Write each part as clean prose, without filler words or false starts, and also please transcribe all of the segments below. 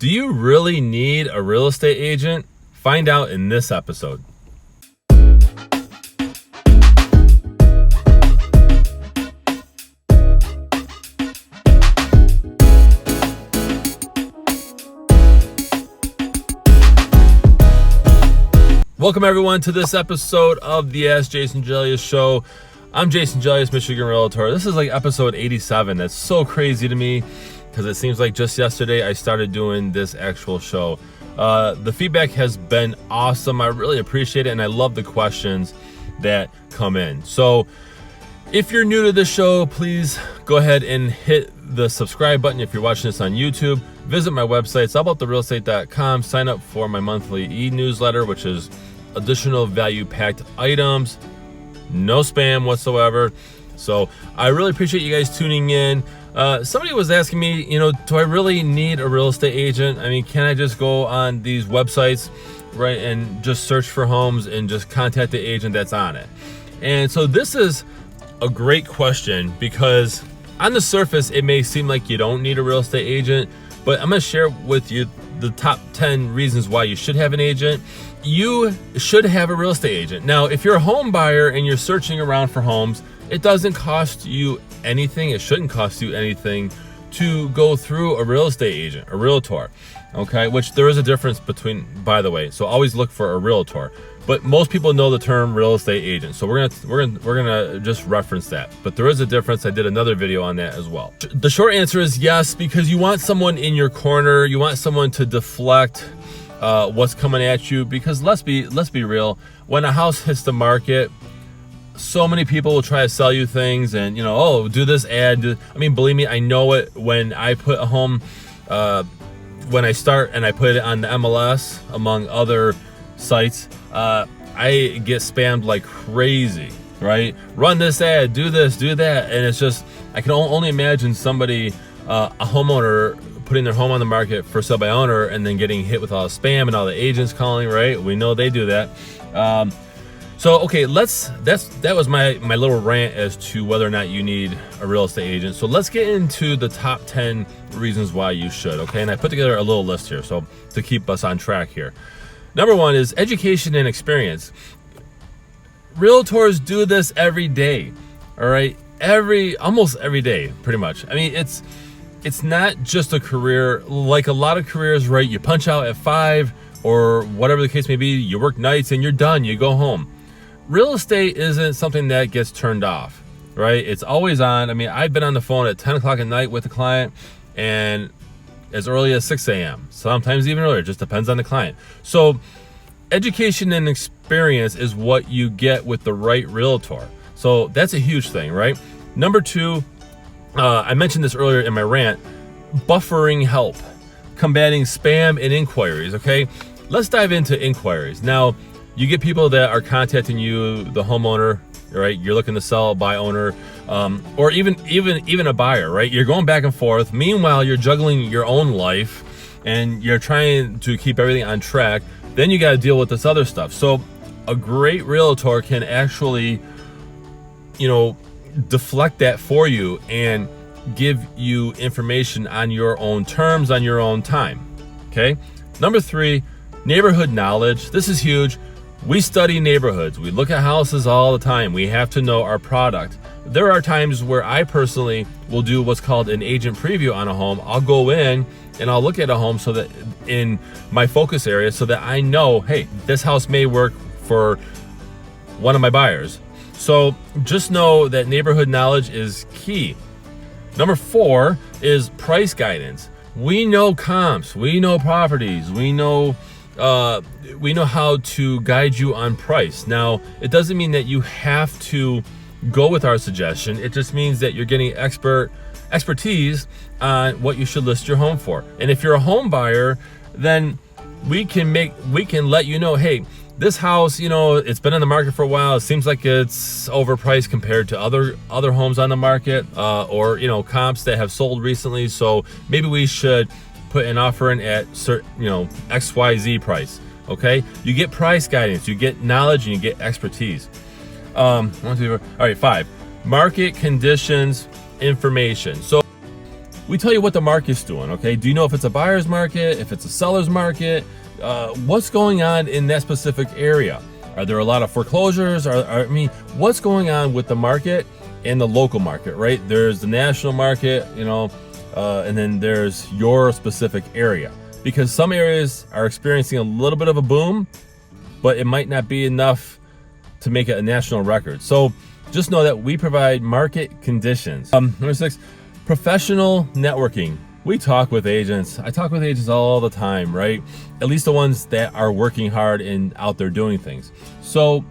Do you really need a real estate agent? Find out in this episode. Welcome everyone to this episode of the AskJasonGelios show. I'm Jason Gelios, Michigan Realtor. This is like episode 87. That's so crazy to me because it seems like just yesterday I started doing this actual show. The feedback has been awesome. I really appreciate it, and I love the questions that come in. So if you're new to this show, please go ahead and hit the subscribe button if you're watching this on YouTube. Visit my website, it's abouttherealestate.com. Sign up for my monthly e-newsletter, which is additional value-packed items, no spam whatsoever. So I really appreciate you guys tuning in. Somebody was asking me, do I really need a real estate agent? I mean, can I just go on these websites, right, and just search for homes and just contact the agent that's on it? And so this is a great question because on the surface, it may seem like you don't need a real estate agent, but I'm going to share with you the top 10 reasons why you should have an agent. You should have a real estate agent. Now, if you're a home buyer and you're searching around for homes, it doesn't cost you anything. It shouldn't cost you anything to go through a real estate agent, a realtor, okay? Which there is a difference between, by the way. So always look for a realtor. But most people know the term real estate agent, so we're gonna just reference that. But there is a difference. I did another video on that as well. The short answer is yes, because you want someone in your corner. You want someone to deflect what's coming at you. Because let's be real, when a house hits the market, so many people will try to sell you things, and oh, do this ad. I mean, believe me, I know it. When I put a home, when I start and I put it on the MLS among other sites, I get spammed like crazy, right? Run this ad, do this, do that. And it's just, I can only imagine somebody, a homeowner, putting their home on the market for sale by owner and then getting hit with all the spam and all the agents calling, right? We know they do that. So, okay, that was my little rant as to whether or not you need a real estate agent. So let's get into the top 10 reasons why you should, okay? And I put together a little list here, so to keep us on track here. Number one is education and experience. Realtors do this every day, all right? Almost every day, pretty much. I mean, it's not just a career like a lot of careers, right? You punch out at 5 or whatever the case may be, you work nights and you're done, you go home. Real estate isn't something that gets turned off, right? It's always on. I mean, I've been on the phone at 10 o'clock at night with a client and as early as 6 a.m. Sometimes even earlier, just depends on the client. So education and experience is what you get with the right realtor. So that's a huge thing, right? Number two, I mentioned this earlier in my rant, buffering help, combating spam and inquiries, okay? Let's dive into inquiries. Now, you get people that are contacting you, the homeowner, right? You're looking to sell, buy, owner, or even a buyer, right? You're going back and forth. Meanwhile, you're juggling your own life and you're trying to keep everything on track. Then you got to deal with this other stuff. So a great realtor can actually, deflect that for you and give you information on your own terms, on your own time, okay? Number three, neighborhood knowledge. This is huge. We study neighborhoods. We look at houses all the time. We have to know our product. There are times where I personally will do what's called an agent preview on a home. I'll go in and I'll look at a home so that in my focus area so that I know, hey, this house may work for one of my buyers. So just know that neighborhood knowledge is key. Number four is price guidance. We know comps, we know properties, we know how to guide you on price. Now, it doesn't mean that you have to go with our suggestion. It just means that you're getting expertise on what you should list your home for. And if you're a home buyer, then we can let you know, hey, this house, it's been on the market for a while. It seems like it's overpriced compared to other homes on the market, or comps that have sold recently. So maybe we should put an offer in at certain, XYZ price. Okay, you get price guidance, you get knowledge, and you get expertise. 1, 2, 3, 4. All right, 5. Market conditions information. So we tell you what the market's doing, okay? Do you know if it's a buyer's market, if it's a seller's market? What's going on in that specific area? Are there a lot of foreclosures? I mean, what's going on with the market and the local market, right? There's the national market, you know, and then there's your specific area. Because some areas are experiencing a little bit of a boom, but it might not be enough to make it a national record. So just know that we provide market conditions. Number 6, professional networking. We talk with agents. I talk with agents all the time, right? At least the ones that are working hard and out there doing things. So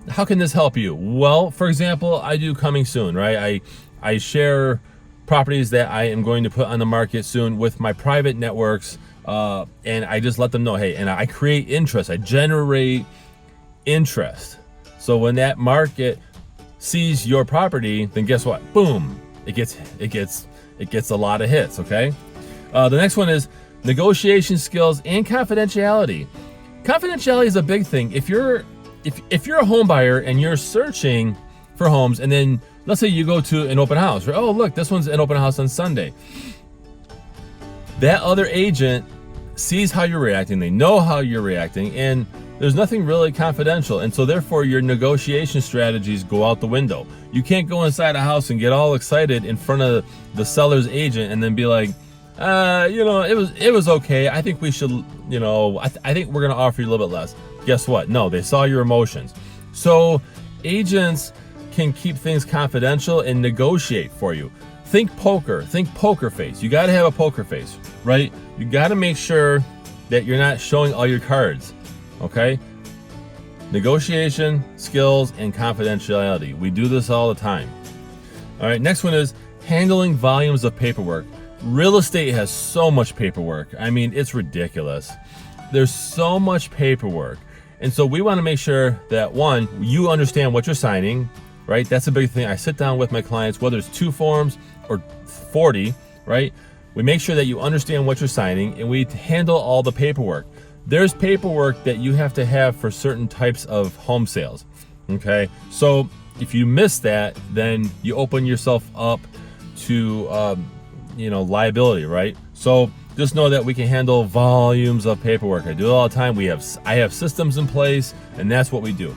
how can this help you? Well, for example, I do coming soon, right? I share properties that I am going to put on the market soon with my private networks, and I just let them know, hey, and I create interest. I generate interest. So when that market sees your property, then guess what? Boom! It gets a lot of hits. Okay. The next one is negotiation skills and confidentiality. Confidentiality is a big thing. If you're a home buyer and you're searching for homes, and then let's say you go to an open house, right? Oh, look, this one's an open house on Sunday. That other agent sees how you're reacting. They know how you're reacting, and there's nothing really confidential. And so therefore your negotiation strategies go out the window. You can't go inside a house and get all excited in front of the seller's agent and then be like, you know, it was okay. I think we should, you know, I think we're going to offer you a little bit less. Guess what? No, they saw your emotions. So agents can keep things confidential and negotiate for you. Think poker face. You got to have a poker face, right? You got to make sure that you're not showing all your cards. Okay? Negotiation, skills, and confidentiality. We do this all the time. All right, next one is handling volumes of paperwork. Real estate has so much paperwork. I mean, it's ridiculous. There's so much paperwork. And so we want to make sure that, one, you understand what you're signing, right? That's a big thing. I sit down with my clients, whether it's 2 forms or 40, right? We make sure that you understand what you're signing, and we handle all the paperwork. There's paperwork that you have to have for certain types of home sales, okay? So if you miss that, then you open yourself up to, you know, liability, right? So just know that we can handle volumes of paperwork. I do it all the time. I have systems in place, and that's what we do,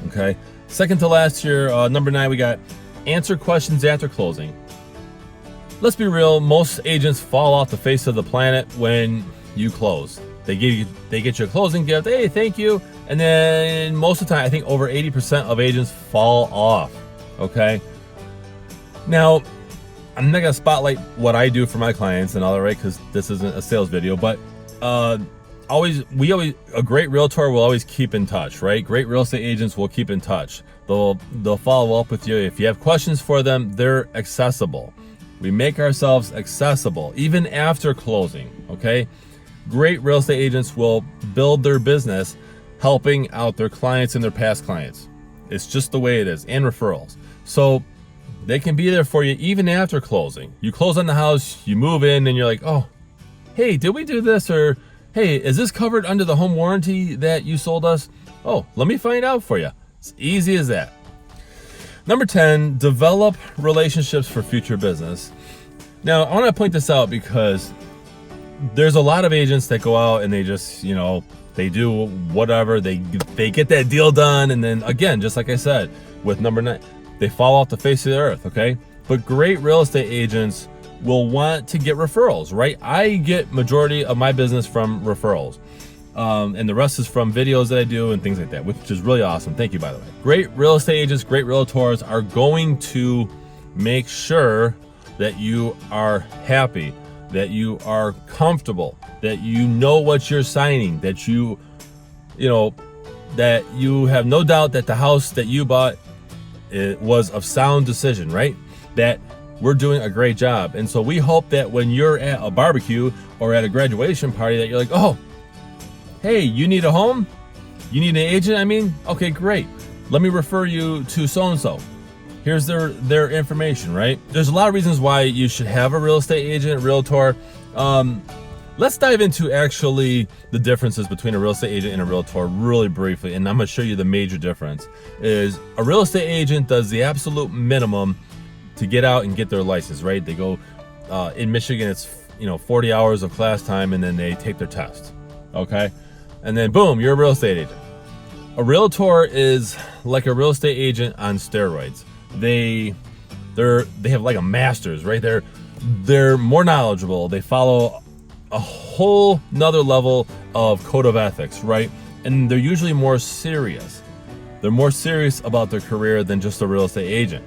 okay? Second to last here, number 9, we got answer questions after closing. Let's be real, most agents fall off the face of the planet when you close. They get you a closing gift, hey, thank you, and then most of the time, I think over 80% of agents fall off, okay? Now, I'm not gonna spotlight what I do for my clients and all that, right? Because this isn't a sales video, but a great realtor will always keep in touch, right? Great real estate agents will keep in touch. They'll follow up with you. If you have questions for them, they're accessible. We make ourselves accessible even after closing, okay? Great real estate agents will build their business helping out their clients and their past clients. It's just the way it is, and referrals. So they can be there for you even after closing. You close on the house, you move in, and you're like, oh, hey, did we do this? Or, hey, is this covered under the home warranty that you sold us? Oh, let me find out for you. It's easy as that. Number 10, develop relationships for future business. Now, I want to point this out because there's a lot of agents that go out and they just, you know, they do whatever, they get that deal done, and then again, just like I said with number 9, they fall off the face of the earth, okay? But great real estate agents will want to get referrals, right? I get majority of my business from referrals, and the rest is from videos that I do and things like that, which is really awesome. Thank you, by the way. Great real estate agents, great realtors are going to make sure that you are happy, that you are comfortable, that you know what you're signing, that you know, that you have no doubt that the house that you bought, it was a sound decision, right? That we're doing a great job. And so we hope that when you're at a barbecue or at a graduation party that you're like, oh, hey, you need a home? You need an agent, I mean? Okay, great. Let me refer you to so-and-so. Here's their information, right? There's a lot of reasons why you should have a real estate agent, realtor. Let's dive into actually the differences between a real estate agent and a realtor really briefly, and I'm gonna show you the major difference. Is a real estate agent does the absolute minimum to get out and get their license, right? They go in Michigan, it's 40 hours of class time, and then they take their test. Okay, and then boom, you're a real estate agent. A realtor is like a real estate agent on steroids. They have like a master's, right? They're more knowledgeable. They follow a whole nother level of code of ethics, right? And they're usually more serious. They're more serious about their career than just a real estate agent.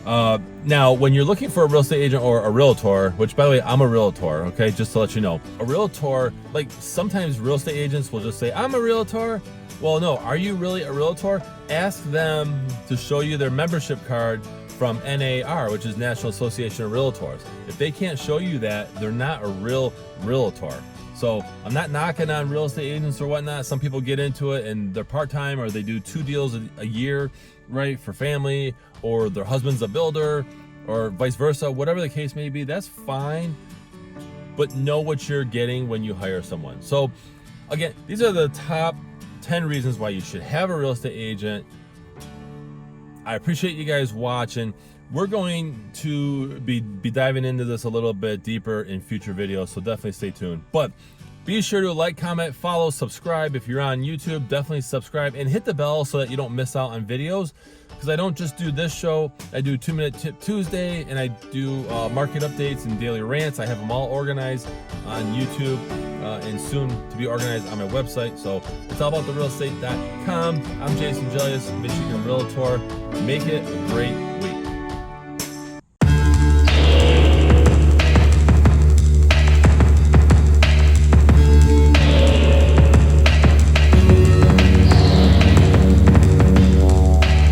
Now, when you're looking for a real estate agent or a realtor, which by the way, I'm a realtor, okay, just to let you know, a realtor, like sometimes real estate agents will just say, I'm a realtor. Well, no, are you really a realtor? Ask them to show you their membership card from NAR, which is National Association of Realtors. If they can't show you that, they're not a real realtor. So I'm not knocking on real estate agents or whatnot. Some people get into it and they're part-time, or they do 2 deals a year, right, for family, or their husband's a builder, or vice versa, whatever the case may be. That's fine, but know what you're getting when you hire someone. So again, these are the top 10 reasons why you should have a real estate agent. I appreciate you guys watching. We're going to be diving into this a little bit deeper in future videos, so definitely stay tuned. But be sure to like, comment, follow, subscribe. If you're on YouTube, definitely subscribe and hit the bell so that you don't miss out on videos, because I don't just do this show. I do 2-Minute Tip Tuesday, and I do market updates and daily rants. I have them all organized on YouTube and soon to be organized on my website. So it's all about the realestate.com. I'm Jason Gelios, Michigan Realtor. Make it a great